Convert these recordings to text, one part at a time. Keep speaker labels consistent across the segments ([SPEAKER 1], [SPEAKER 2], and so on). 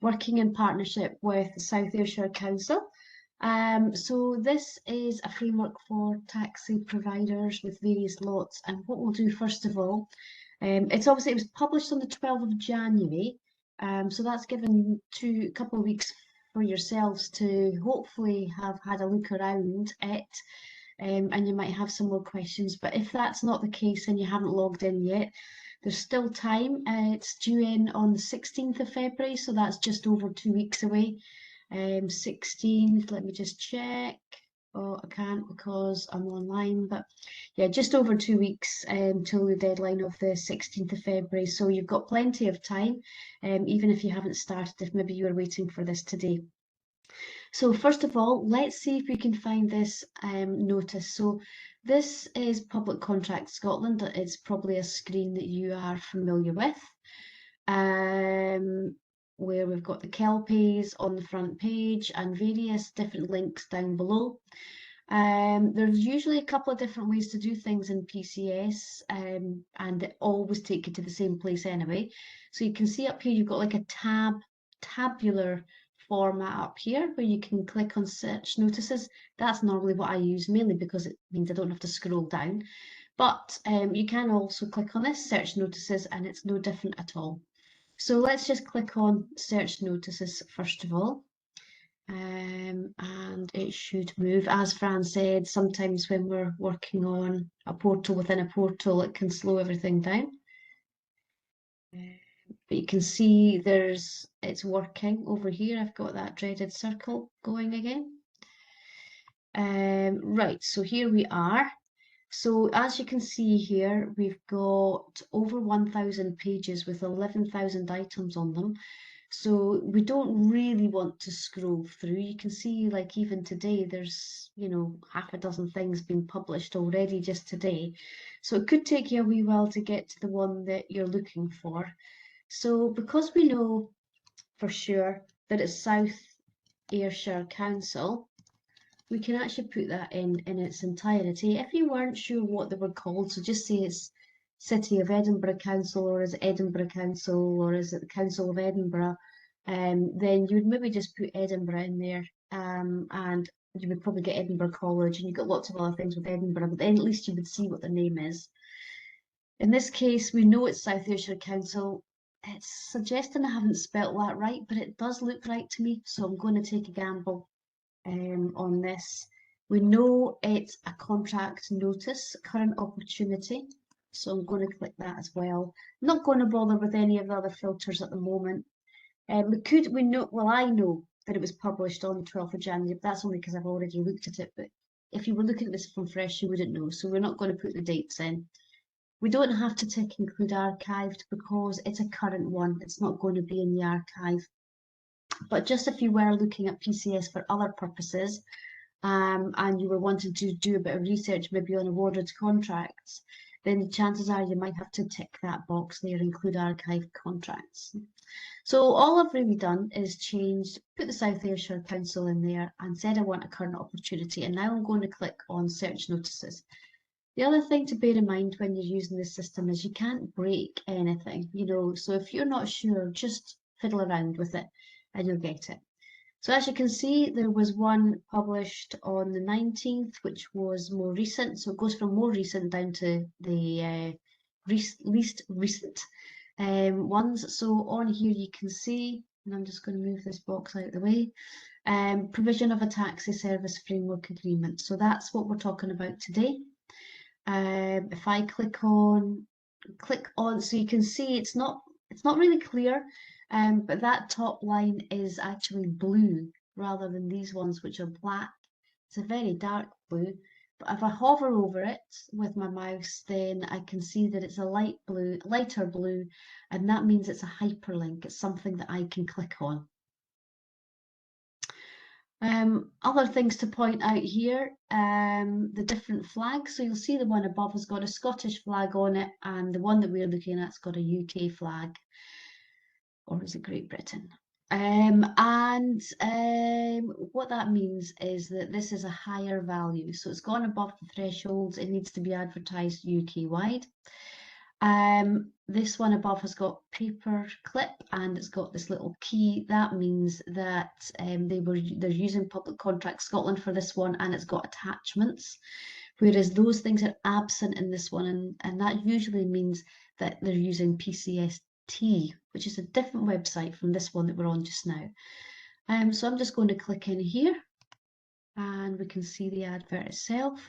[SPEAKER 1] working in partnership with the South Ayrshire Council. So this is a framework for taxi providers with various lots. And what we'll do first of all, it was published on the 12th of January. So that's given a couple of weeks for yourselves to hopefully have had a look around it. And you might have some more questions. But if that's not the case and you haven't logged in yet, there's still time. It's due in on the 16th of February, so that's just over 2 weeks away. 16th, let me just check. Oh, I can't because I'm online, but yeah, just over 2 weeks till the deadline of the 16th of February. So you've got plenty of time, even if you haven't started, if maybe you were waiting for this today. So first of all, let's see if we can find this notice. So this is Public Contract Scotland. It's probably a screen that you are familiar with, where we've got the Kelpies on the front page and various different links down below. There's usually a couple of different ways to do things in PCS, and they always take you to the same place anyway. So you can see up here, you've got like a tabular format up here where you can click on search notices. That's normally what I use, mainly because it means I don't have to scroll down. But you can also click on this, search notices, and it's no different at all. So let's just click on search notices first of all. And it should move. As Fran said, sometimes when we're working on a portal within a portal, it can slow everything down. But you can see it's working over here. I've got that dreaded circle going again. Right, so here we are. So as you can see here, we've got over 1,000 pages with 11,000 items on them. So we don't really want to scroll through. You can see, like, even today, there's, half a dozen things being published already just today. So it could take you a wee while to get to the one that you're looking for. So because we know for sure that it's South Ayrshire Council, we can actually put that in its entirety. If you weren't sure what they were called, so just say it's City of Edinburgh Council, or is it Edinburgh Council, or is it the Council of Edinburgh, then you would maybe just put Edinburgh in there, and you would probably get Edinburgh College, and you've got lots of other things with Edinburgh, but then at least you would see what the name is. In this case, we know it's South Ayrshire Council. It's suggesting I haven't spelt that right, but it does look right to me, so I'm going to take a gamble on this. We know it's a contract notice, current opportunity, so I'm going to click that as well. I'm not going to bother with any of the other filters at the moment. I know that it was published on the 12th of January, but that's only because I've already looked at it. But if you were looking at this from fresh, you wouldn't know, so we're not going to put the dates in. We don't have to tick include archived because it's a current one. It's not going to be in the archive. But just if you were looking at PCS for other purposes, and you were wanting to do a bit of research maybe on awarded contracts, then the chances are you might have to tick that box there, include archived contracts. So all I've really done is put the South Ayrshire Council in there and said I want a current opportunity, and now I'm going to click on search notices. The other thing to bear in mind when you're using this system is you can't break anything, so if you're not sure, just fiddle around with it and you'll get it. So as you can see, there was one published on the 19th, which was more recent. So it goes from more recent down to the least recent ones. So on here you can see, and I'm just going to move this box out of the way, provision of a taxi service framework agreement. So that's what we're talking about today. If I click on, so you can see it's not really clear. But that top line is actually blue rather than these ones which are black. It's a very dark blue, but if I hover over it with my mouse, then I can see that it's a lighter blue, and that means it's a hyperlink. It's something that I can click on. Other things to point out here, the different flags. So you'll see the one above has got a Scottish flag on it, and the one that we're looking at's got a UK flag. Or is it Great Britain? What that means is that this is a higher value. So it's gone above the thresholds. It needs to be advertised UK-wide. This one above has got paper clip and it's got this little key. That means that they're using Public Contract Scotland for this one, and it's got attachments, whereas those things are absent in this one, and that usually means that they're using PCST, which is a different website from this one that we're on just now. So I'm just going to click in here and we can see the advert itself.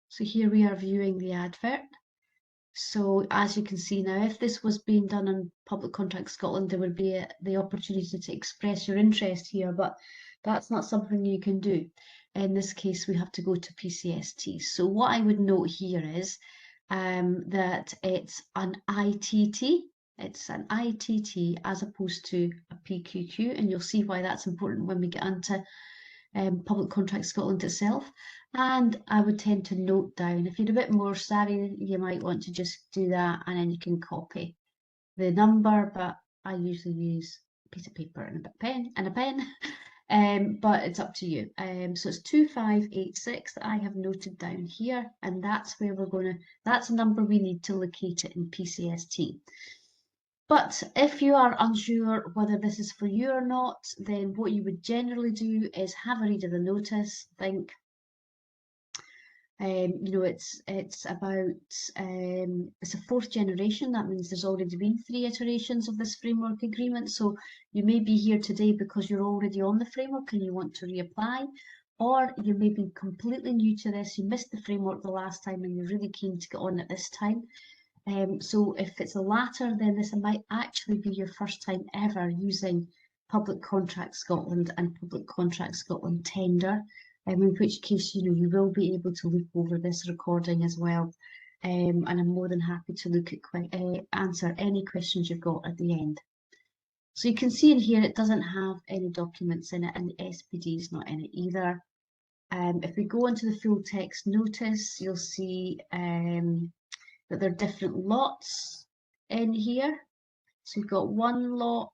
[SPEAKER 1] So here we are viewing the advert. So as you can see now, if this was being done on Public Contract Scotland, there would be the opportunity to express your interest here, but that's not something you can do. In this case, we have to go to PCST. So what I would note here is that it's an ITT. It's an ITT as opposed to a PQQ, and you'll see why that's important when we get into Public Contract Scotland itself. And I would tend to note down, if you're a bit more savvy, you might want to just do that and then you can copy the number, but I usually use a piece of paper and a pen and a pen. But it's up to you. So it's 2586 that I have noted down here, and that's where that's a number we need to locate it in PCST. But if you are unsure whether this is for you or not, then what you would generally do is have a read of the notice, think, you know, it's about, it's a fourth generation. That means there's already been 3 iterations of this framework agreement. So you may be here today because you're already on the framework and you want to reapply, or you may be completely new to this, you missed the framework the last time and you're really keen to get on at this time. So if it's the latter, then this might actually be your first time ever using Public Contract Scotland and Public Contract Scotland tender, in which case, you know, you will be able to look over this recording as well. And I'm more than happy to look at answer any questions you've got at the end. So you can see in here, it doesn't have any documents in it, and the SPD is not in it either. If we go into the full text notice, you'll see that there are different lots in here. So you've got one lot,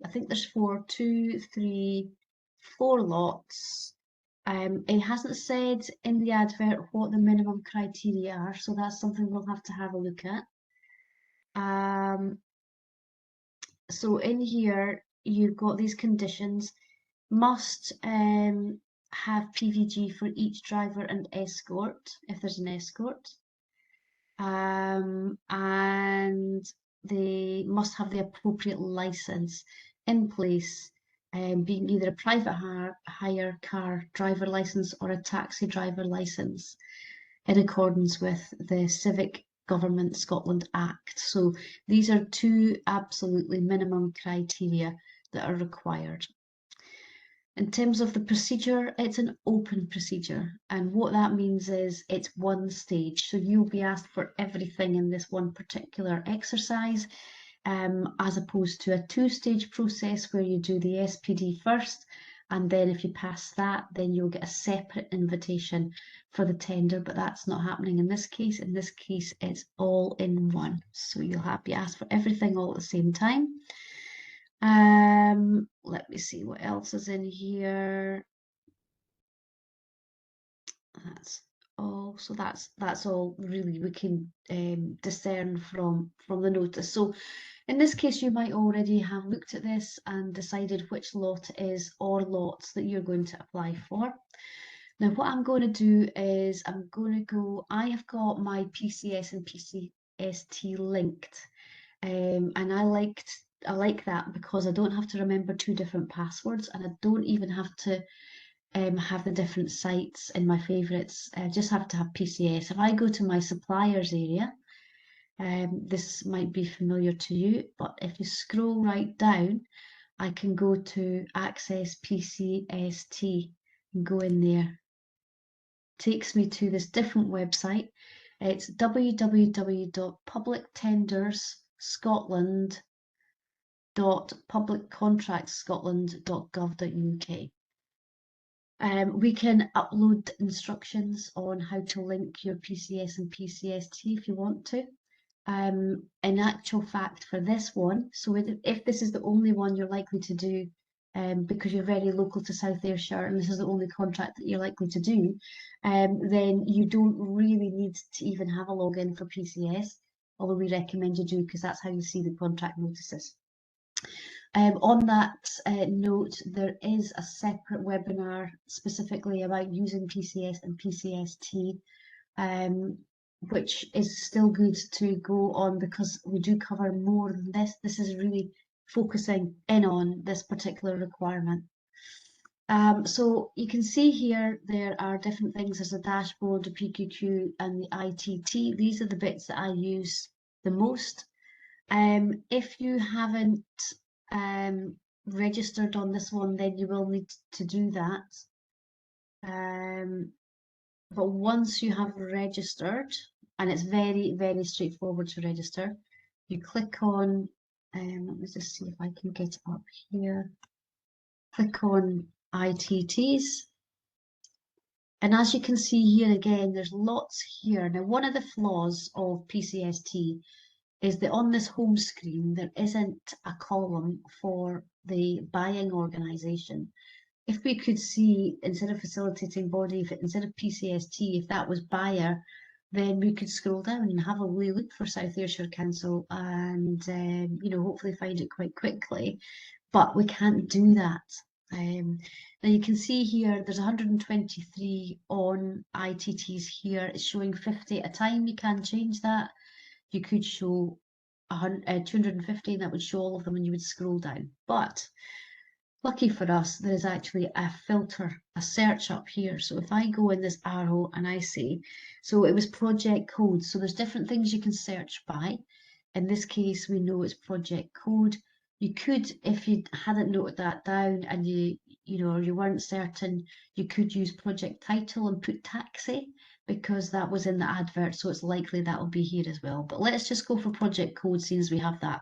[SPEAKER 1] I think there's 4, 2, 3, 4 lots. It hasn't said in the advert what the minimum criteria are, so that's something we'll have to have a look at. So in here, you've got these conditions: must have PVG for each driver and escort, if there's an escort. And they must have the appropriate license in place, being either a private hire car driver license or a taxi driver license, in accordance with the Civic Government Scotland Act. So these are 2 absolutely minimum criteria that are required. In terms of the procedure, it's an open procedure, and what that means is it's one stage. So you'll be asked for everything in this one particular exercise, as opposed to a 2-stage process where you do the SPD first, and then if you pass that, then you'll get a separate invitation for the tender, but that's not happening in this case. In this case, it's all in one. So you'll be asked for everything all at the same time. Let me see what else is in here. That's all. So that's all really we can discern from the notice. So in this case, you might already have looked at this and decided which lot it is or lots that you're going to apply for. Now, what I'm going to do is I have got my PCS and PCST linked, and I like that because I don't have to remember 2 different passwords, and I don't even have to have the different sites in my favorites. I just have to have PCS. If I go to my suppliers area, this might be familiar to you, but if you scroll right down, I can go to access PCST and go in there. Takes me to this different website. It's www.publiccontractscotland.gov.uk. We can upload instructions on how to link your PCS and PCST if you want to. In actual fact, for this one, so if this is the only one you're likely to do because you're very local to South Ayrshire and this is the only contract that you're likely to do, then you don't really need to even have a login for PCS, although we recommend you do because that's how you see the contract notices. On that note, there is a separate webinar specifically about using PCS and PCST, which is still good to go on because we do cover more than this. This is really focusing in on this particular requirement. So you can see here there are different things. There's a dashboard, the PQQ and the ITT. These are the bits that I use the most. If you haven't registered on this one, then you will need to do that. But once you have registered, and it's very, very straightforward to register, you click on, let me just see if I can get it up here. Click on ITTs. And as you can see here again, there's lots here. Now, one of the flaws of PCST is that on this home screen, there isn't a column for the buying organisation. If we could see, instead of facilitating body, instead of PCST, if that was buyer, then we could scroll down and have a wee look for South Ayrshire Council and, you know, hopefully find it quite quickly. But we can't do that. Now you can see here, there's 123 on ITTs here. It's showing 50 at a time. You can change that. You could show 250, and that would show all of them and you would scroll down. But lucky for us, there is actually a filter, a search up here. So if I go in this arrow and I say, so it was project code. So there's different things you can search by. In this case, we know it's project code. You could, if you hadn't noted that down and you weren't certain, you could use project title and put taxi because that was in the advert. So it's likely that will be here as well. But let's just go for project code since we have that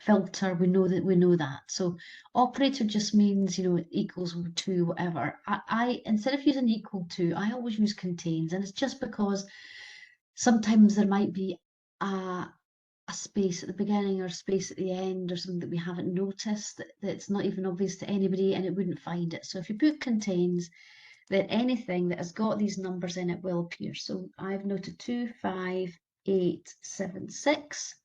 [SPEAKER 1] filter. We know that. So operator just means, you know, equals to whatever. I instead of using equal to, I always use contains, and it's just because sometimes there might be a space at the beginning or space at the end or something that we haven't noticed that's not even obvious to anybody and it wouldn't find it. So if you put contains, then anything that has got these numbers in it will appear. So I've noted 25876.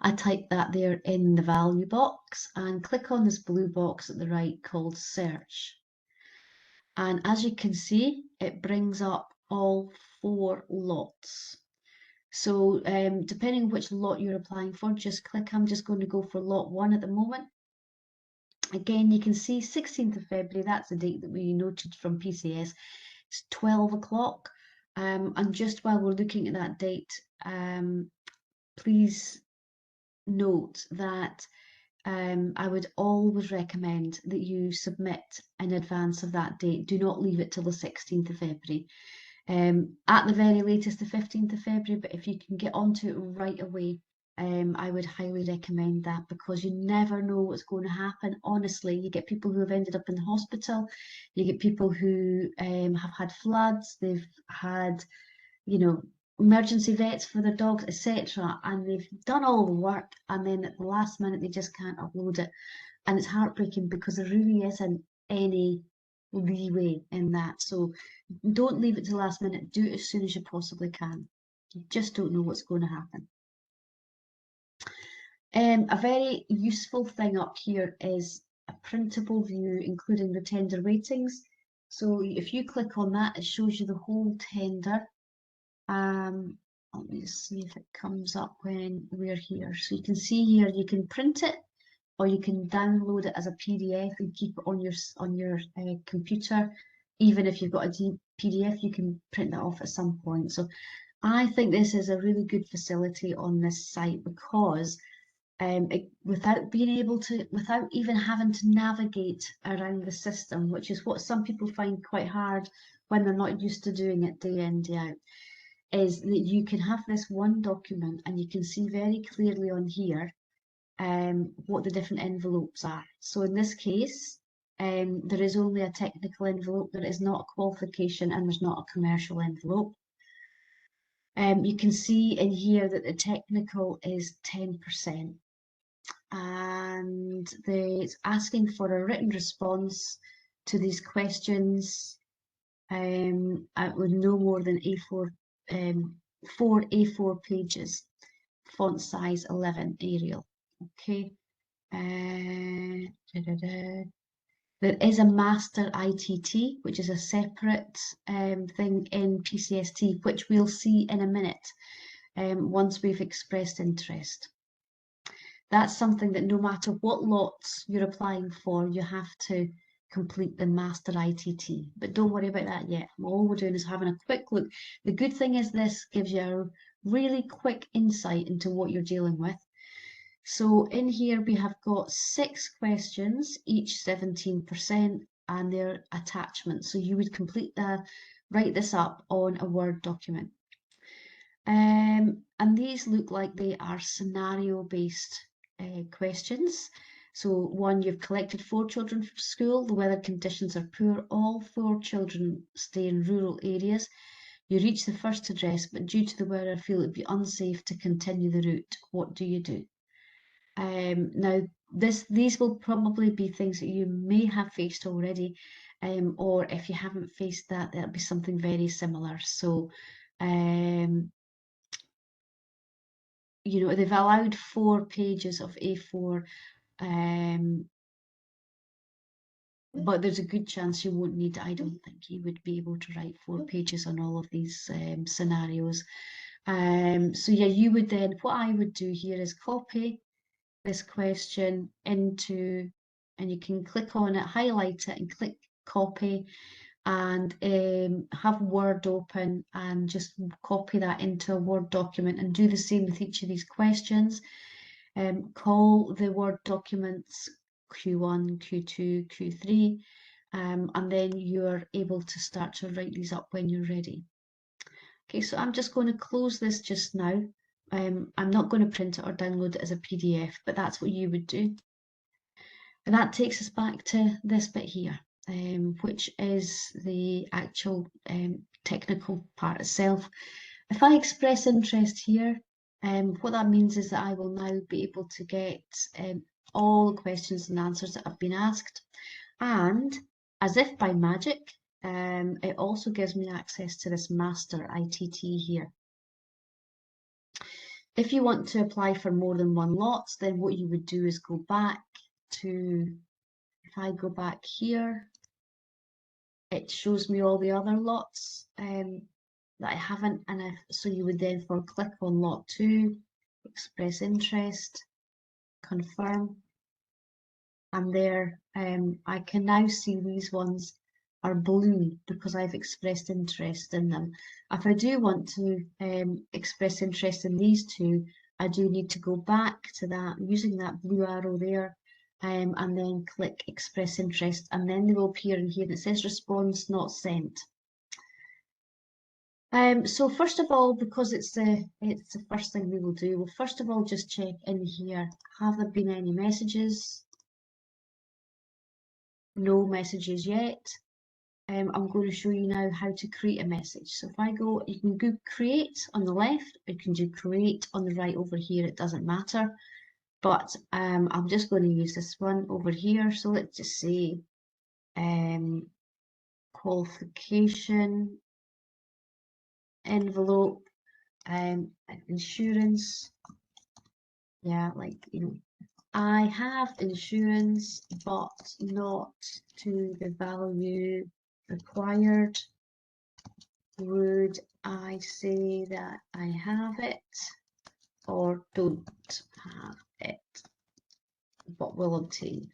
[SPEAKER 1] I type that there in the value box and click on this blue box at the right called search. And as you can see, it brings up all 4 lots. So depending on which lot you're applying for, just click. I'm just going to go for lot 1 at the moment. Again, you can see 16th of February, that's the date that we noted from PCS. It's 12 o'clock. And just while we're looking at that date, please note that I would always recommend that you submit in advance of that date. Do not leave it till the 16th of February. At the very latest, the 15th of February, but if you can get onto it right away, I would highly recommend that because you never know what's going to happen. Honestly, you get people who have ended up in the hospital, you get people who have had floods, they've had, you know, emergency vets for their dogs, etc. And they've done all the work and then at the last minute they just can't upload it. And it's heartbreaking because there really isn't any leeway in that. So don't leave it to the last minute. Do it as soon as you possibly can. You just don't know what's going to happen. A very useful thing up here is a printable view, including the tender ratings. So if you click on that, it shows you the whole tender. Let me see if it comes up when we're here. So you can see here, you can print it or you can download it as a PDF and keep it on your computer. Even if you've got a PDF, you can print that off at some point. So I think this is a really good facility on this site because without even having to navigate around the system, which is what some people find quite hard when they're not used to doing it day in, day out, is that you can have this one document and you can see very clearly on here what the different envelopes are. So in this case, there is only a technical envelope, there is not a qualification, and there's not a commercial envelope. You can see in here that the technical is 10%. and it's asking for a written response to these questions with no more than A4, 4 A4 pages, font size 11 Arial. Okay. There is a master ITT, which is a separate thing in PCST, which we'll see in a minute once we've expressed interest. That's something that no matter what lots you're applying for, you have to complete the master ITT. But don't worry about that yet. All we're doing is having a quick look. The good thing is this gives you a really quick insight into what you're dealing with. So in here we have got 6 questions, each 17%, and their attachments. So you would write this up on a Word document. And these look like they are scenario-based questions. So one, you've collected 4 children from school, the weather conditions are poor, all 4 children stay in rural areas. You reach the first address, but due to the weather, feel it would be unsafe to continue the route. What do you do? Now, these will probably be things that you may have faced already, or if you haven't faced that, that'll be something very similar. So, you know, they've allowed 4 pages of A4, but there's a good chance you won't need, I don't think you would be able to write 4 pages on all of these scenarios. So yeah, you would then, what I would do here is copy this question into, and you can click on it, highlight it and click copy, and have Word open and just copy that into a Word document, and do the same with each of these questions. Call the Word documents Q1, Q2, Q3, and then you're able to start to write these up when you're ready. Okay, so I'm just going to close this just now. I'm not going to print it or download it as a PDF, but that's what you would do. And that takes us back to this bit here, which is the actual technical part itself. If I express interest here, what that means is that I will now be able to get all the questions and answers that have been asked. And as if by magic, it also gives me access to this master ITT here. If you want to apply for more than one lot, then what you would do is go back to, if I go back here, it shows me all the other lots that I haven't, and so you would therefore click on lot 2, express interest, confirm, and there I can now see these ones are blue because I've expressed interest in them. If I do want to express interest in these 2, I do need to go back to that using that blue arrow there, and then click express interest, and then they will appear in here that says response not sent. So first of all, because it's the first thing we will do, we'll first of all just check in here, have there been any messages? No messages yet. I'm going to show you now how to create a message. So if I go, you can go create on the left, or you can do create on the right over here, it doesn't matter. But I'm just going to use this one over here. So let's just say qualification, envelope, insurance. Yeah, like, you know, I have insurance, but not to the value required. Would I say that I have it or don't have it, but will obtain?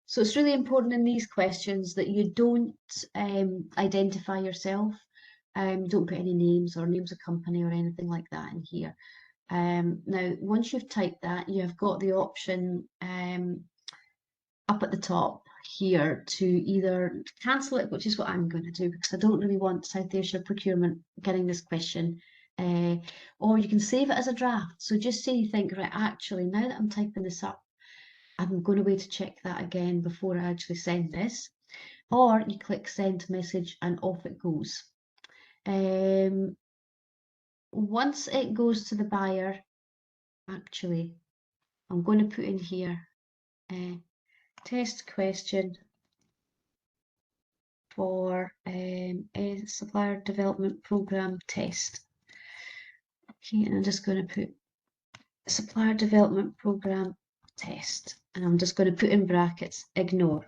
[SPEAKER 1] So it's really important in these questions that you don't identify yourself. Don't put any names or names of company or anything like that in here. Now, once you've typed that, you have got the option up at the top here to either cancel it, which is what I'm going to do because I don't really want South Ayrshire Procurement getting this question, or you can save it as a draft. So just say you think, right, actually, now that I'm typing this up, I'm going to wait to check that again before I actually send this. Or you click send message and off it goes. Once it goes to the buyer, actually, I'm going to put in here test question for a supplier development program test. Okay, and I'm just going to put supplier development program test, and I'm just going to put in brackets ignore.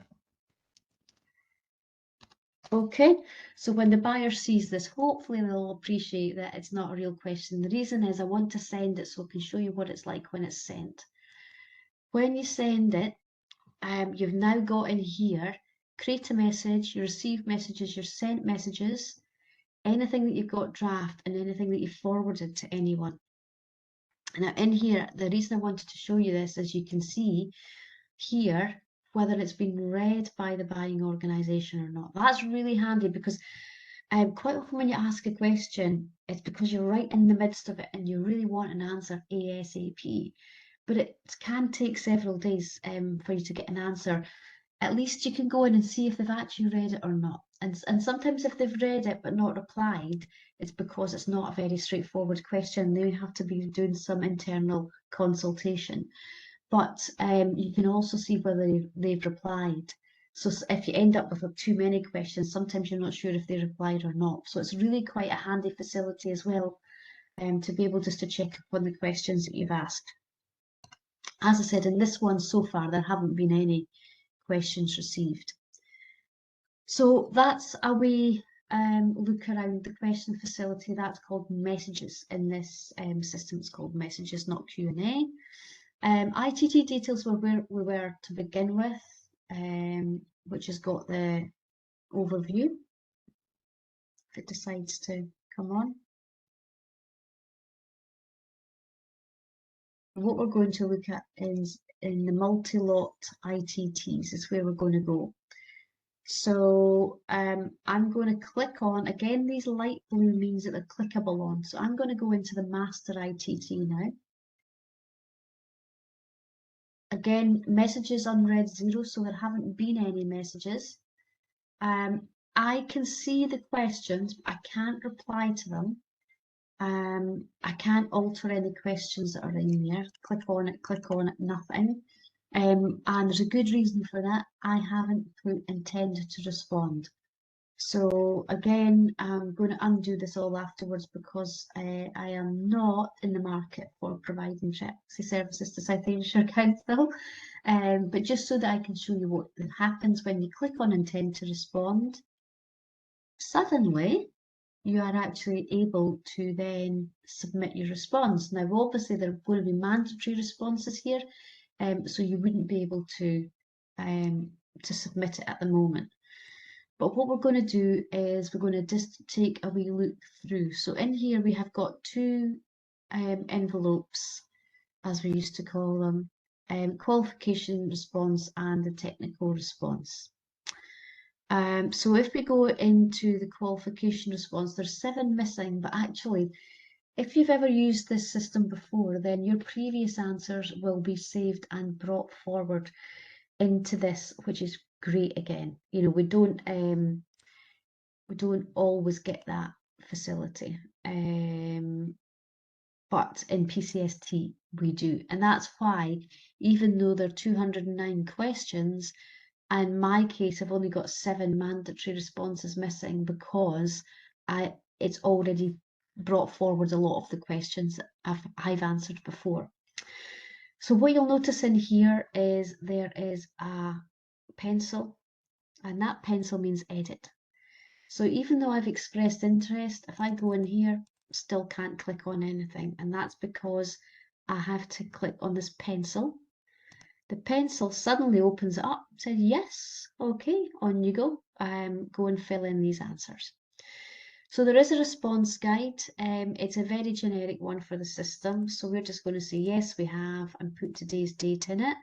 [SPEAKER 1] Okay, so when the buyer sees this, hopefully they'll appreciate that it's not a real question. The reason is I want to send it so I can show you what it's like when it's sent. When you send it, you've now got in here, create a message, you receive messages, your sent messages, anything that you've got draft, and anything that you've forwarded to anyone. Now in here, the reason I wanted to show you this is you can see here whether it's been read by the buying organisation or not. That's really handy because quite often when you ask a question, it's because you're right in the midst of it and you really want an answer ASAP. But it can take several days for you to get an answer. At least you can go in and see if they've actually read it or not. And sometimes if they've read it but not replied, it's because it's not a very straightforward question. They have to be doing some internal consultation. But you can also see whether they've replied. So if you end up with too many questions, sometimes you're not sure if they replied or not. So it's really quite a handy facility as well to be able just to check upon the questions that you've asked. As I said, in this one so far, there haven't been any questions received. So that's a way look around the question facility. That's called messages in this system. It's called messages, not Q&A. ITT details were where we were to begin with, which has got the overview, if it decides to come on. What we're going to look at is in the multi-lot ITTs is where we're going to go. So I'm going to click on, again, these light blue means that they're clickable on. So I'm going to go into the master ITT now. Again, messages unread 0, so there haven't been any messages. I can see the questions, but I can't reply to them. I can't alter any questions that are in there. Click on it, nothing. And there's a good reason for that. I haven't put intended to respond. So again, I'm going to undo this all afterwards because I am not in the market for providing taxi services to South Ayrshire Council. But just so that I can show you what happens when you click on intend to respond, suddenly you are actually able to then submit your response. Now, obviously, there are going to be mandatory responses here, so you wouldn't be able to submit it at the moment. But what we're going to do is we're going to just take a wee look through. So in here we have got two envelopes, as we used to call them, qualification response and the technical response. So if we go into the qualification response, there's 7 missing, but actually, if you've ever used this system before, then your previous answers will be saved and brought forward into this, which is great again. You know, we don't always get that facility, but in PCST we do, and that's why, even though there are 209 questions, in my case I've only got 7 mandatory responses missing because it's already brought forward a lot of the questions that I've answered before. So what you'll notice in here is there is a pencil, and that pencil means edit. So even though I've expressed interest, if I go in here, still can't click on anything, and that's because I have to click on this pencil. The pencil suddenly opens it up, says yes, okay, on you go, go and fill in these answers. So there is a response guide. It's a very generic one for the system, so we're just going to say yes we have and put today's date in it.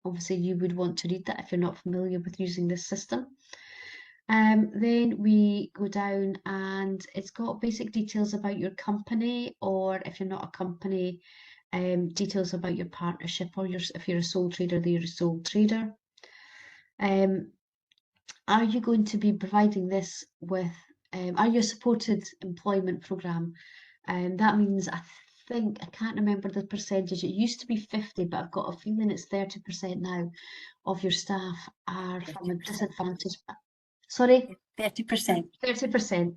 [SPEAKER 1] Obviously you would want to read that if you're not familiar with using this system. Then we go down and it's got basic details about your company, or if you're not a company, details about your partnership, or if you're a sole trader, you're a sole trader. Are you going to be providing this with, are you a supported employment programme? That means, I think, I can't remember the percentage. It used to be 50, but I've got a feeling it's 30% now of your staff are from a
[SPEAKER 2] 30%.
[SPEAKER 1] disadvantaged. Sorry,
[SPEAKER 2] 30%.
[SPEAKER 1] 30%.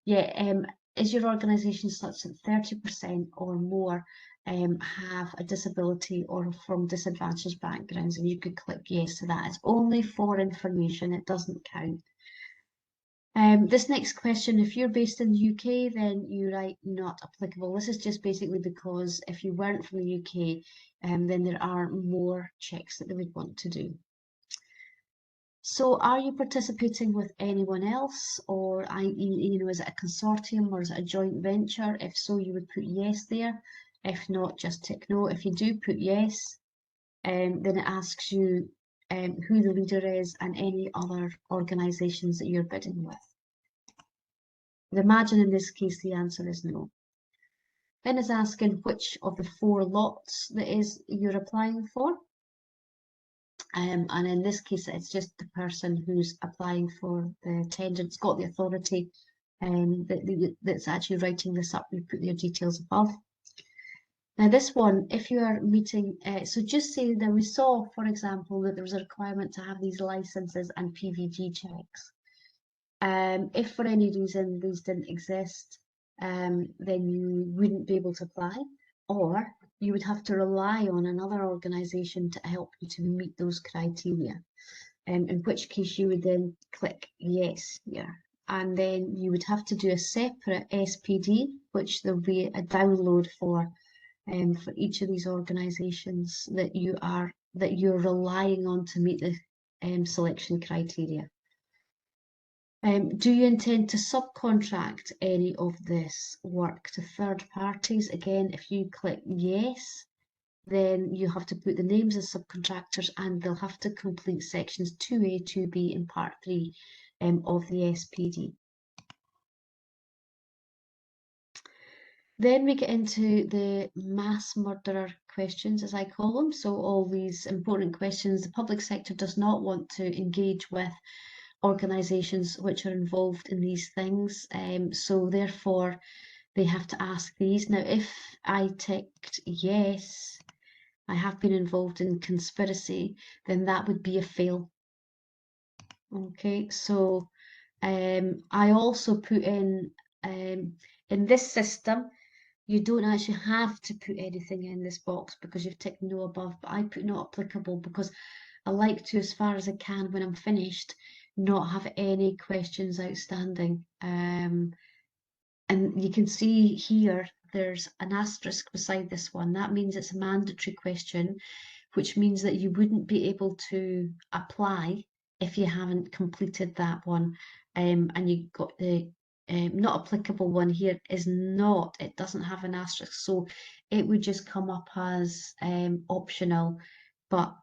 [SPEAKER 1] Yeah, is your organisation such that 30% or more have a disability or from disadvantaged backgrounds? And you could click yes to that. It's only for information, it doesn't count. This next question, if you're based in the UK, then you write not applicable. This is just basically because if you weren't from the UK, then there are more checks that they would want to do. So are you participating with anyone else, or is it a consortium or is it a joint venture? If so, you would put yes there. If not, just tick no. If you do put yes, then it asks you who the leader is and any other organisations that you're bidding with. Imagine in this case the answer is no. Then it's asking which of the 4 lots that is you're applying for. And in this case, it's just the person who's applying for the tender. It's got the authority that's actually writing this up. You put their details above. Now this one, if you are meeting, so just say that we saw, for example, that there was a requirement to have these licenses and PVG checks. If for any reason these didn't exist, then you wouldn't be able to apply, or you would have to rely on another organisation to help you to meet those criteria, in which case you would then click yes here. And then you would have to do a separate SPD, which there'll be a download for each of these organisations that you're relying on to meet the selection criteria. Do you intend to subcontract any of this work to third parties? Again, if you click yes, then you have to put the names of subcontractors and they'll have to complete sections 2A, 2B and part 3 of the SPD. Then we get into the mass murderer questions, as I call them. So all these important questions the public sector does not want to engage with organisations which are involved in these things, so therefore they have to ask these. Now if I ticked yes, I have been involved in conspiracy, then that would be a fail. Okay, so I also put in this system you don't actually have to put anything in this box because you've ticked no above, but I put not applicable because I like to, as far as I can when I'm finished, not have any questions outstanding. And you can see here there's an asterisk beside this one. That means it's a mandatory question, which means that you wouldn't be able to apply if you haven't completed that one. And you got the not applicable one here is not, it doesn't have an asterisk, so it would just come up as optional, but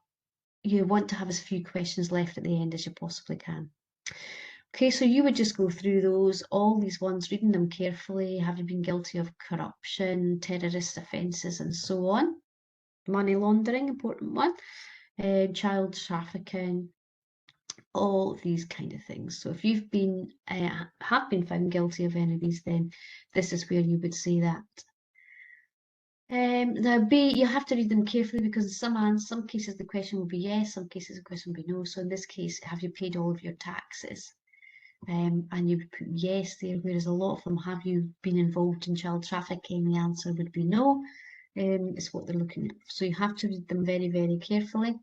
[SPEAKER 1] you want to have as few questions left at the end as you possibly can. Okay, so you would just go through those, all these ones, reading them carefully. Have you been guilty of corruption, terrorist offences and so on? Money laundering, important one. Child trafficking, all of these kind of things. So if you've been have been found guilty of any of these, then this is where you would say that. Now B, you have to read them carefully because in some cases the question will be yes, some cases the question will be no. So in this case, have you paid all of your taxes? And you would put yes there, whereas a lot of them, have you been involved in child trafficking? The answer would be no. It's what they're looking at. So you have to read them very, very carefully.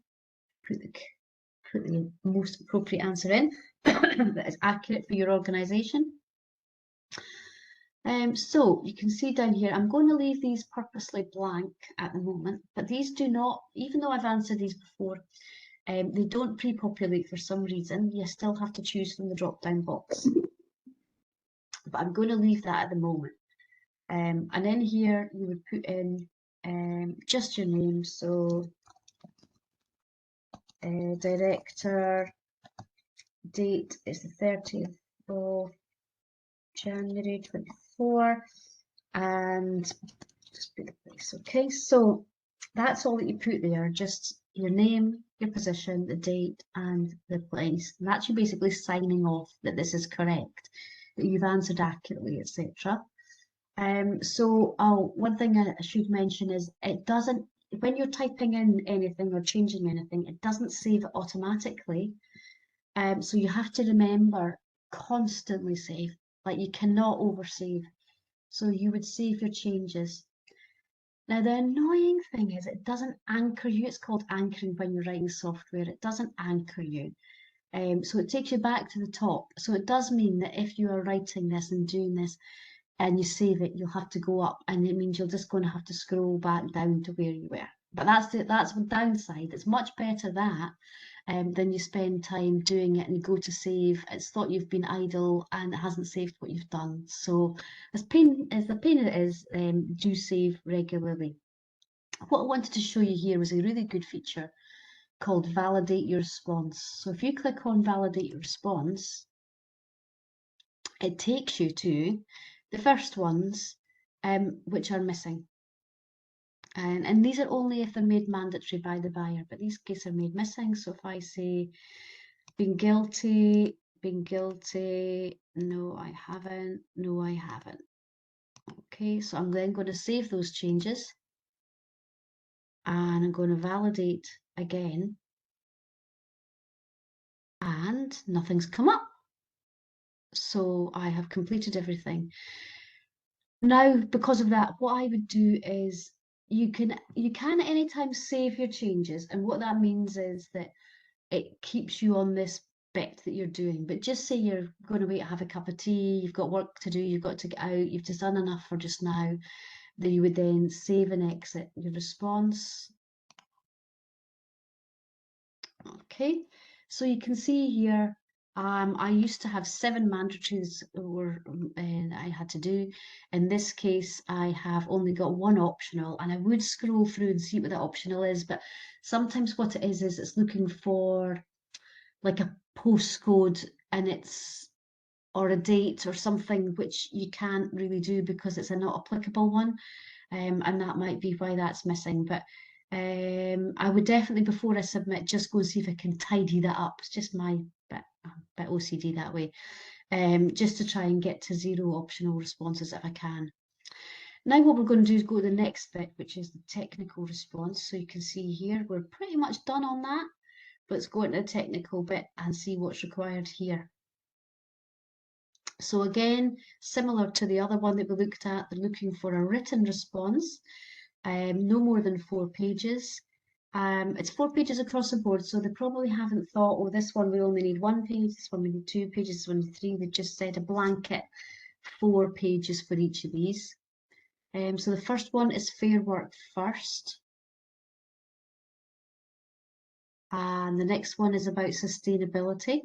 [SPEAKER 1] Put the most appropriate answer in that is accurate for your organisation. So you can see down here, I'm going to leave these purposely blank at the moment, but these do not, even though I've answered these before, they don't pre-populate for some reason. You still have to choose from the drop-down box. But I'm going to leave that at the moment. And in here, you would put in just your name. So director, date is the 30th of January 24, and just put the place. Okay, so that's all that you put there, just your name, your position, the date, and the place. And that's you basically signing off that this is correct, that you've answered accurately, etc. One thing I should mention is it doesn't, when you're typing in anything or changing anything, it doesn't save it automatically. So you have to remember constantly save, like you cannot oversave. So you would save your changes. Now, the annoying thing is it doesn't anchor you. It's called anchoring when you're writing software. It doesn't anchor you. So it takes you back to the top. So it does mean that if you are writing this and doing this and you save it, you'll have to go up, and it means you're just going to have to scroll back down to where you were. But that's the downside. It's much better that than you spend time doing it and you go to save. It's thought you've been idle and it hasn't saved what you've done. So as the pain it is, do save regularly. What I wanted to show you here was a really good feature called validate your response. So if you click on validate your response, it takes you to the first ones which are missing. And these are only if they're made mandatory by the buyer, but these cases are made missing. So if I say been guilty, no I haven't, no I haven't. Okay, so I'm then going to save those changes and I'm going to validate again, and nothing's come up. So I have completed everything. Now, because of that, what I would do is you can at any time save your changes, and what that means is that it keeps you on this bit that you're doing. But just say you're going to wait, have a cup of tea, you've got work to do, you've got to get out, you've just done enough for just now, then you would then save and exit your response. Okay, so you can see here, I used to have 7 mandatories I had to do. In this case, I have only got 1 optional, and I would scroll through and see what the optional is, but sometimes what it is it's looking for like a postcode, and it's or a date or something which you can't really do because it's a not applicable one, and that might be why that's missing. But I would definitely, before I submit, just go and see if I can tidy that up. It's just my bit OCD that way, just to try and get to 0 optional responses if I can. Now what we're going to do is go to the next bit, which is the technical response. So you can see here, we're pretty much done on that. Let's go into the technical bit and see what's required here. So again, similar to the other one that we looked at, they're looking for a written response, no more than 4 pages. It's 4 pages across the board, so they probably haven't thought, oh, this one we only need 1 page, this one we need 2 pages, this one we need 3. They've just said a blanket 4 pages for each of these. So the first one is fair work first. And the next one is about sustainability.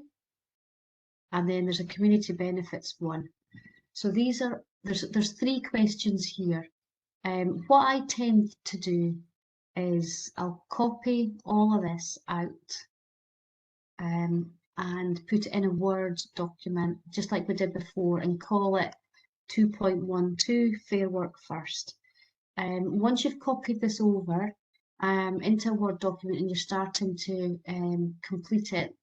[SPEAKER 1] And then there's a community benefits one. So these are, there's 3 questions here. What I tend to do is I'll copy all of this out and put it in a Word document, just like we did before, and call it 2.12 Fair Work First. Once you've copied this over into a Word document and you're starting to complete it,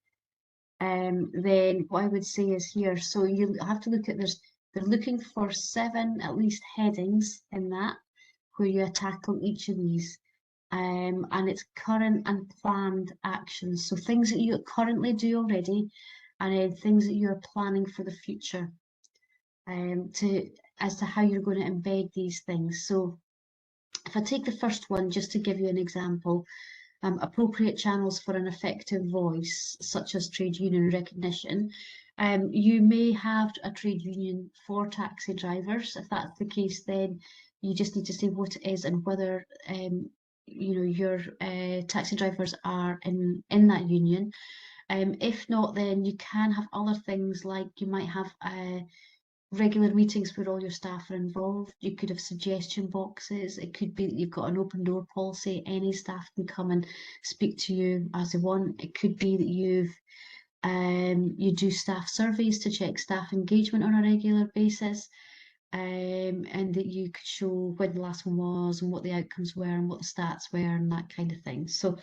[SPEAKER 1] then what I would say is here, so you have to look at, they're looking for 7 at least headings in that, where you tackle each of these. And it's current and planned actions. So things that you currently do already, and then things that you're planning for the future, as to how you're going to embed these things. So if I take the first one, just to give you an example, appropriate channels for an effective voice, such as trade union recognition. You may have a trade union for taxi drivers. If that's the case, then you just need to say what it is and whether your taxi drivers are in that union. If not, then you can have other things, like you might have regular meetings where all your staff are involved. You could have suggestion boxes. It could be that you've got an open door policy. Any staff can come and speak to you as they want. It could be that you do staff surveys to check staff engagement on a regular basis, and that you could show when the last one was and what the outcomes were and what the stats were and that kind of thing. So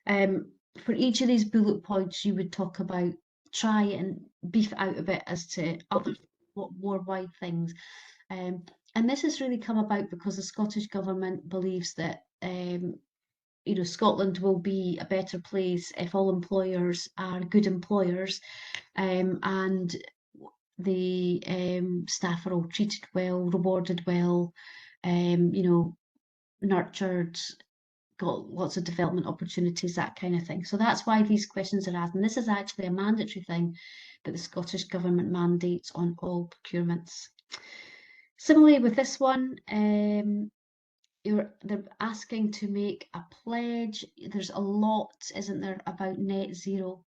[SPEAKER 1] for each of these bullet points, you would talk about, try and beef it out a bit as to other more wide things. And this has really come about because the Scottish Government believes that Scotland will be a better place if all employers are good employers, and the staff are all treated well, rewarded well, nurtured, got lots of development opportunities, that kind of thing. So that's why these questions are asked. And this is actually a mandatory thing that the Scottish Government mandates on all procurements. Similarly with this one, they're asking to make a pledge. There's a lot, isn't there, about net zero,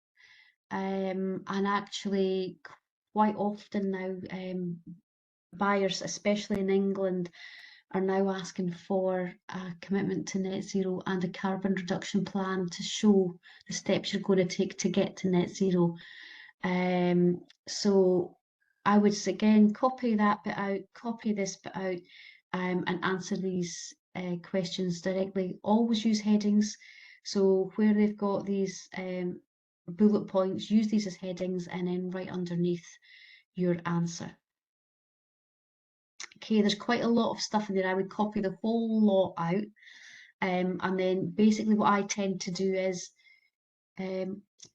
[SPEAKER 1] and actually quite often now buyers, especially in England, are now asking for a commitment to net zero and a carbon reduction plan to show the steps you're going to take to get to net zero. So I would again copy that bit out, copy this bit out, and answer these questions directly. Always use headings. So where they've got these bullet points, use these as headings and then right underneath your answer. Okay, there's quite a lot of stuff in there. I would copy the whole lot out. And then basically what I tend to do is,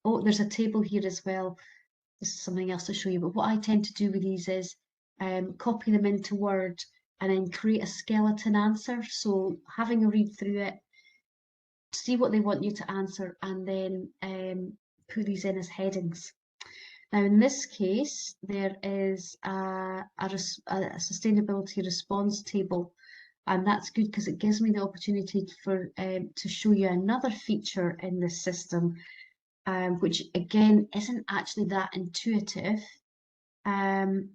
[SPEAKER 1] oh, there's a table here as well. This is something else to show you, but what I tend to do with these is copy them into Word and then create a skeleton answer. So having a read through it, see what they want you to answer, and then put these in as headings. Now, in this case, there is a sustainability response table, and that's good because it gives me the opportunity to show you another feature in this system, which again isn't actually that intuitive. The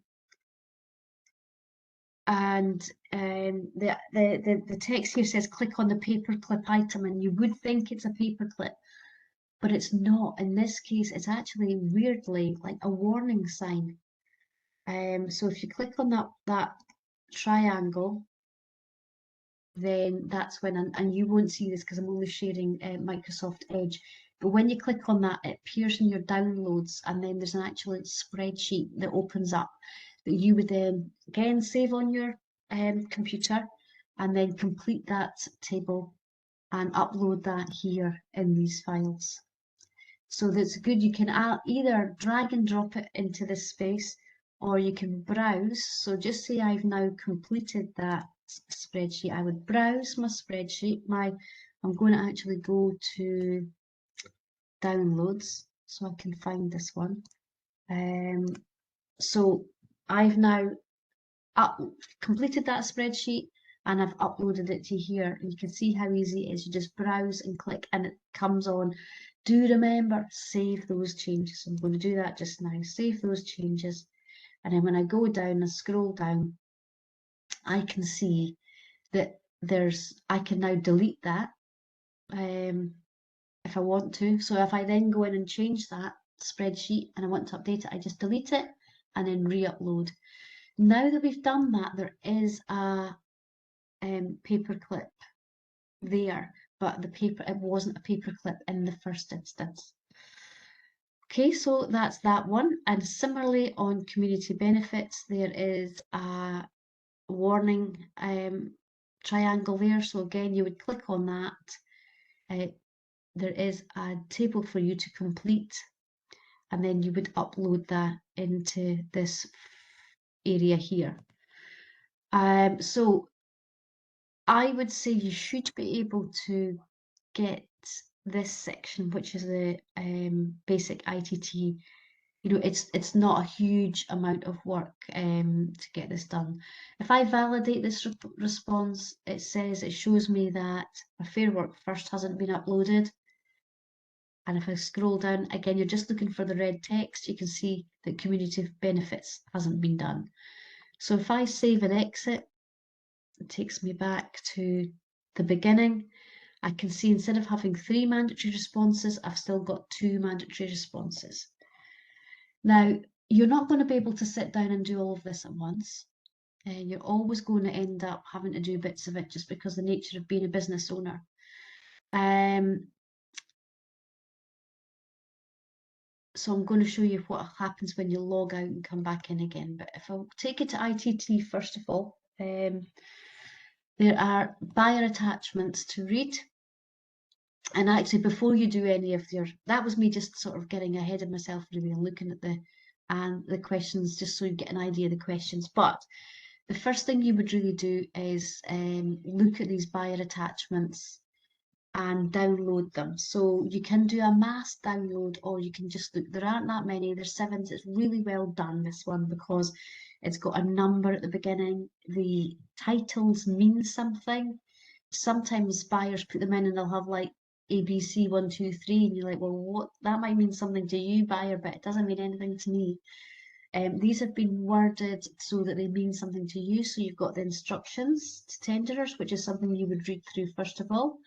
[SPEAKER 1] text here says click on the paperclip item, and you would think it's a paperclip, but it's not. In this case, it's actually weirdly like a warning sign. So if you click on that triangle, then that's when, and you won't see this because I'm only sharing Microsoft Edge, but when you click on that, it appears in your downloads, and then there's an actual spreadsheet that opens up that you would then again save on your computer and then complete that table and upload that here in these files. So that's good. You can either drag and drop it into this space, or you can browse. So just say I've now completed that spreadsheet. I would browse my spreadsheet. I'm going to actually go to downloads so I can find this one. So I've now completed that spreadsheet and I've uploaded it to here. And you can see how easy it is. You just browse and click and it comes on. Do remember, save those changes. I'm going to do that just now. Save those changes. And then when I go down and scroll down, I can see that I can now delete that if I want to. So if I then go in and change that spreadsheet and I want to update it, I just delete it and then re-upload. Now that we've done that, there is a paperclip there, but it wasn't a paperclip in the first instance. Okay, so that's that one. And similarly on community benefits, there is a warning triangle there. So again, you would click on that. There is a table for you to complete, and then you would upload that into this area here. So I would say you should be able to get this section, which is the basic ITT. It's not a huge amount of work to get this done. If I validate this response, it shows me that a Fair Work First hasn't been uploaded. And if I scroll down, again, you're just looking for the red text, you can see that community benefits hasn't been done. So if I save and exit, it takes me back to the beginning. I can see instead of having 3 mandatory responses, I've still got 2 mandatory responses. Now, you're not going to be able to sit down and do all of this at once. You're always going to end up having to do bits of it just because the nature of being a business owner. So I'm going to show you what happens when you log out and come back in again. But if I take it to ITT first of all, There are buyer attachments to read. And actually, before you do any of that was me just sort of getting ahead of myself really and looking at the questions just so you get an idea of the questions. But the first thing you would really do is look at these buyer attachments and download them. So you can do a mass download, or you can just look. There aren't that many. There's 7. It's really well done, this one, because it's got a number at the beginning. The titles mean something. Sometimes buyers put them in and they'll have like ABC 1, 2, 3, and you're like, well, what, that might mean something to you, buyer, but it doesn't mean anything to me. These have been worded so that they mean something to you. So you've got the instructions to tenderers, which is something you would read through first of all.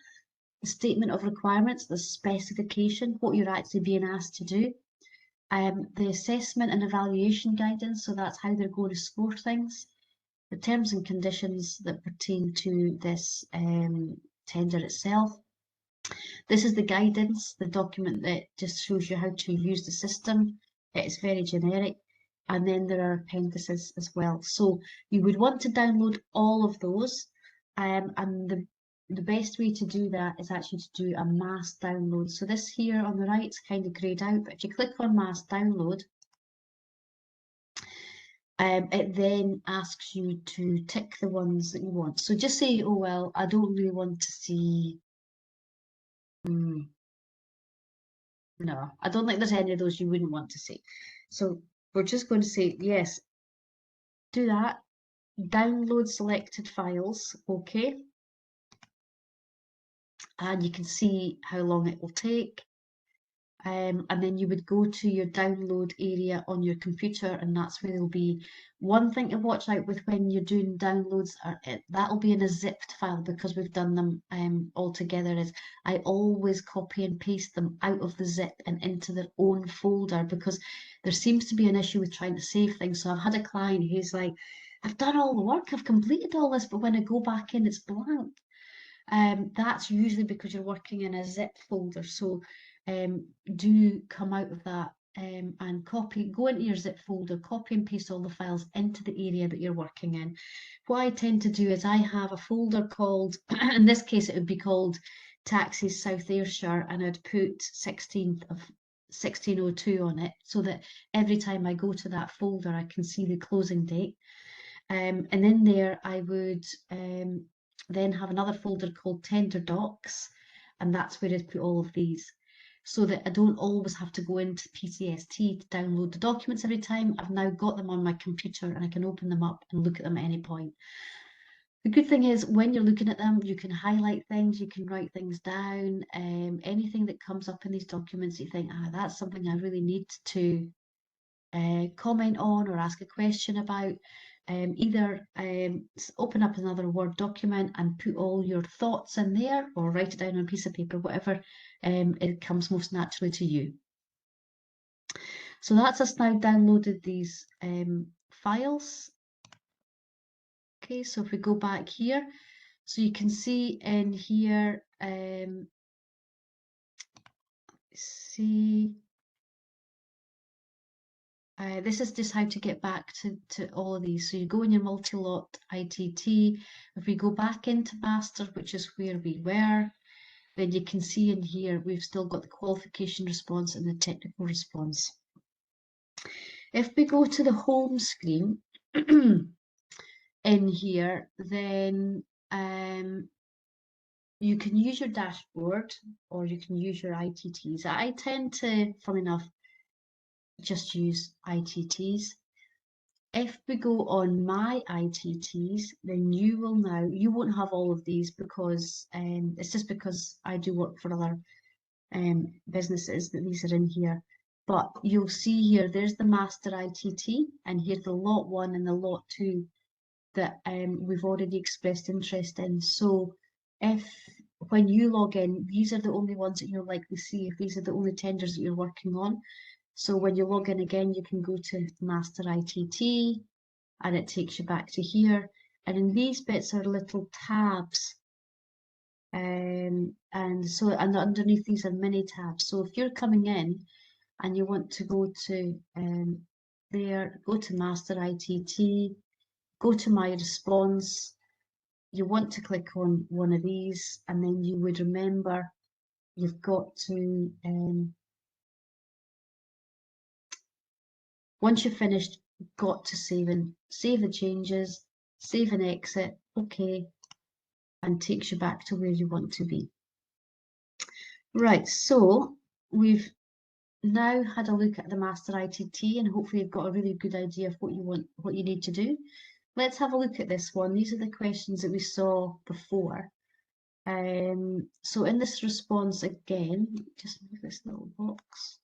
[SPEAKER 1] The statement of requirements, the specification, what you're actually being asked to do. The assessment and evaluation guidance, so that's how they're going to score things. The terms and conditions that pertain to this tender itself. This is the guidance, the document that just shows you how to use the system. It's very generic. And then there are appendices as well. So you would want to download all of those. And the best way to do that is actually to do a mass download. So this here on the right is kind of grayed out, but if you click on mass download, it then asks you to tick the ones that you want. So just say, oh, well, I don't really want to see, no, I don't think there's any of those you wouldn't want to see. So we're just going to say, yes, do that, download selected files, okay. And you can see how long it will take. And then you would go to your download area on your computer, and that's where there'll be one thing to watch out with when you're doing downloads. That'll be in a zipped file, because we've done them all together. Is I always copy and paste them out of the zip and into their own folder, because there seems to be an issue with trying to save things. So I've had a client who's like, I've done all the work, I've completed all this, but when I go back in, it's blank. That's usually because you're working in a zip folder. So do come out of that and go into your zip folder, copy and paste all the files into the area that you're working in. What I tend to do is I have a folder called, in this case it would be called Taxes South Ayrshire, and I'd put 16th of 1602 on it, so that every time I go to that folder I can see the closing date. And in there I would then have another folder called Tender Docs, and that's where I'd put all of these, so that I don't always have to go into PCST to download the documents every time. I've now got them on my computer and I can open them up and look at them at any point. The good thing is, when you're looking at them, you can highlight things, you can write things down, anything that comes up in these documents you think, that's something I really need to comment on or ask a question about. Either open up another Word document and put all your thoughts in there, or write it down on a piece of paper, whatever it comes most naturally to you. So that's us now downloaded these files. Okay, so if we go back here, so you can see in here, this is just how to get back to all of these. So you go in your multi-lot ITT. If we go back into master, which is where we were, then you can see in here we've still got the qualification response and the technical response. If we go to the home screen in here, then you can use your dashboard or you can use your ITTs. I tend to, funny enough, just use ITTs. If we go on my ITTs, then you won't have all of these, because it's just because I do work for other businesses that these are in here. But you'll see here, there's the master ITT, and here's the lot 1 and the lot 2 that we've already expressed interest in. So if when you log in, these are the only ones that you'll likely see, if these are the only tenders that you're working on. So when you log in again, you can go to Master ITT and it takes you back to here. And in these bits are little tabs. And underneath these are mini tabs. So if you're coming in and you want to go to there, go to Master ITT, go to my response. You want to click on one of these, and then you would remember you've got to, once you've finished, you've got to save the changes, save and exit, okay, and takes you back to where you want to be. Right, so we've now had a look at the master ITT, and hopefully you've got a really good idea of what you need to do. Let's have a look at this one. These are the questions that we saw before. So in this response again, just move this little box.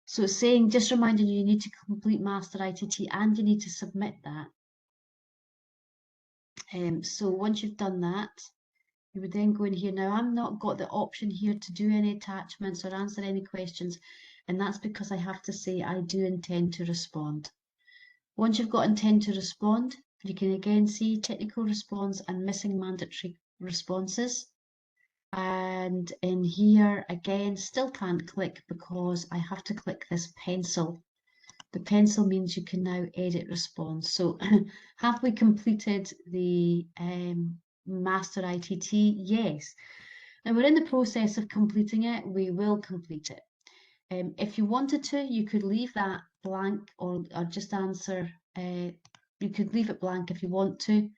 [SPEAKER 1] So it's saying, just reminding you need to complete master ITT and you need to submit that. So once you've done that, you would then go in here. Now I've not got the option here to do any attachments or answer any questions, and that's because I have to say I do intend to respond. Once you've got intend to respond, you can again see technical response and missing mandatory responses. And in here again, still can't click because I have to click this pencil. The pencil means you can now edit response. So have we completed the master ITT? Yes. And we're in the process of completing it. We will complete it. If you wanted to, you could leave that blank or just answer. You could leave it blank if you want to,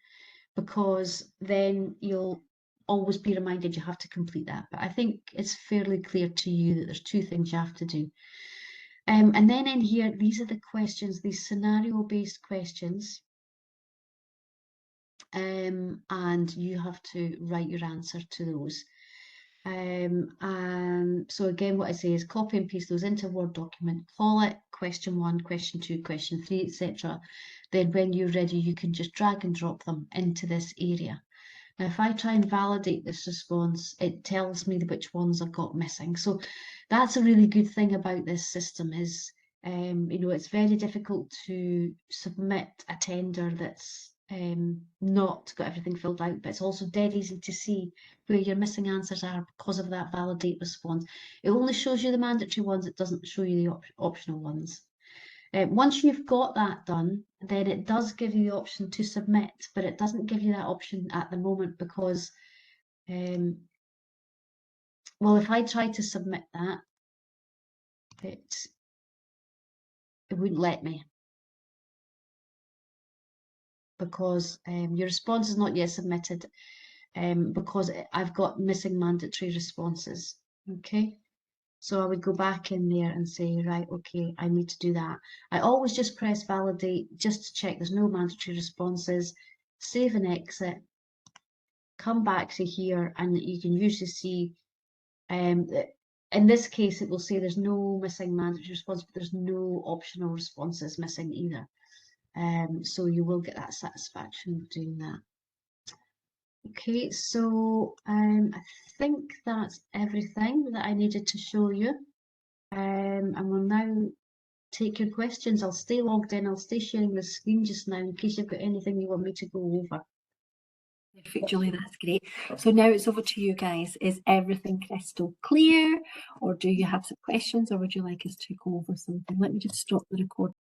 [SPEAKER 1] because then you'll always be reminded you have to complete that. But I think it's fairly clear to you that there's two things you have to do. And then in here, these are the questions, these scenario-based questions. And you have to write your answer to those. And so again, what I say is copy and paste those into a Word document, call it question 1, question 2, question 3, etc. Then when you're ready, you can just drag and drop them into this area. Now, if I try and validate this response, it tells me which ones I've got missing. So that's a really good thing about this system is, you know, it's very difficult to submit a tender that's not got everything filled out, but it's also dead easy to see where your missing answers are because of that validate response. It only shows you the mandatory ones, it doesn't show you the optional ones. Once you've got that done, then it does give you the option to submit, but it doesn't give you that option at the moment because, well, if I try to submit that, it wouldn't let me because your response is not yet submitted because I've got missing mandatory responses. Okay. So I would go back in there and say, right, okay, I need to do that. I always just press validate just to check there's no mandatory responses, save and exit, come back to here, and you can usually see, in this case, it will say there's no missing mandatory response, but there's no optional responses missing either. So you will get that satisfaction of doing that. Okay, so I think that's everything that I needed to show you. And we'll now take your questions. I'll stay logged in. I'll stay sharing the screen just now in case you've got anything you want me to go over.
[SPEAKER 2] Perfect, Julie, that's great. So now it's over to you guys. Is everything crystal clear, or do you have some questions, or would you like us to go over something? Let me just stop the recording.